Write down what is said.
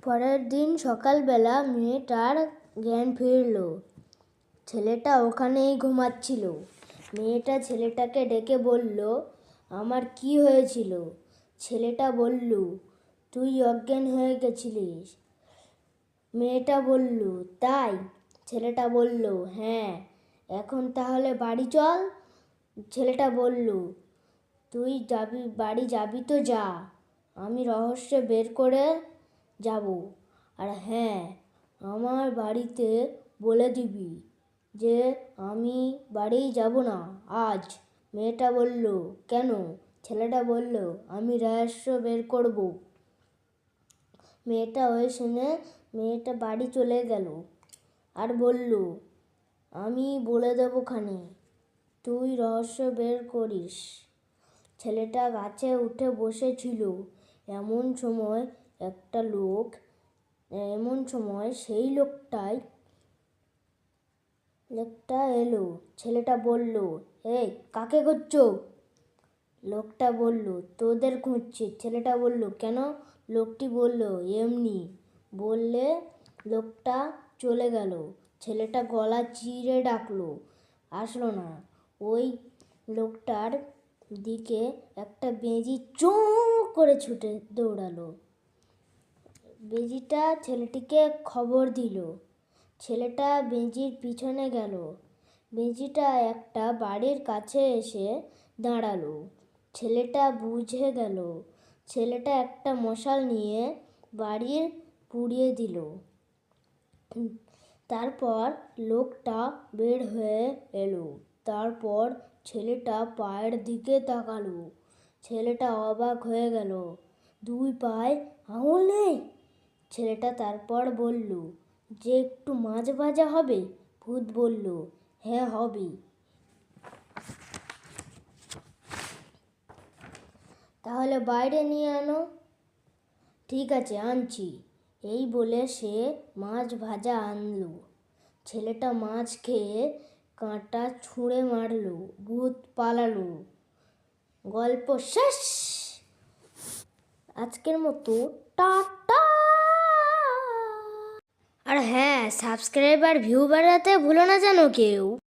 পরের দিন সকালবেলা মেয়েটার জ্ঞান ফিরল। ছেলেটা ওখানেই ঘুমাচ্ছিল। মেয়েটা ছেলেটাকে ডেকে বলল, আমার কি হয়েছিল? ছেলেটা বলল, তুই অজ্ঞান হয়ে গেছিলিস। মেয়েটা বলল, তাই? ছেলেটা বলল, হ্যাঁ। এখন তাহলে বাড়ি চল। ছেলেটা বলল, তুই বাড়ি যাবি তো যা, আমি রহস্য বের করে যাব। আর হ্যাঁ, আমার বাড়িতে বলে দিবি যে আমি বাড়ি যাব না আজ। মেয়েটা বলল, কেন? ছেলেটা বলল, আমি রহস্য বের করব। মেয়েটা ওই শুনে মেয়েটা বাড়ি চলে গেল আর বলল, আমি বলে দেবো খানে, তুই রহস্য বের করিস। ছেলেটা গাছে উঠে বসেছিল। এমন সময় সেই লোকটা এলো। ছেলেটা বলল, এই কাকে খুঁজছো? লোকটা বলল, তোদের খুঁজছি। ছেলেটা বলল, কেন? লোকটি বলল, এমনি বললে লোকটা চলে গেল। ছেলেটা গলা চিরে ডাকলো, আসলো না। ওই লোকটার দিকে একটা বেজি চোঁ করে ছুটে দৌড়ালো। বেজিটা ছেলেটিকে খবর দিল। ছেলেটা বেজির পিছনে গেল। বেজিটা একটা বাড়ির কাছে এসে দাঁড়ালো। ছেলেটা বুঝে গেল। ছেলেটা একটা মশাল নিয়ে বাড়ির পুড়িয়ে দিল। তারপর লোকটা বের হয়ে এলো। তারপর ছেলেটা পায়ের দিকে তাকালো। ছেলেটা অবাক হয়ে গেল, দুই পায়ে আঙুল নেই। ছেলেটা তারপর বলল, যে একটু মাছ ভাজা হবে? ভূত বলল, হ্যাঁ হবে। তাহলে বাইরে নিয়ে আনো। ঠিক আছে, আনছি। এই বলে সে মাছ ভাজা আনলো। ছেলেটা মাছ খেয়ে কাঁটা ছুঁড়ে মারল। ভূত পালালো। গল্প শেষ। আজকের মতো টাটা। আর হ্যাঁ, সাবস্ক্রাইব আর ভিউ বাড়াতে ভুলো না যেন কেউ।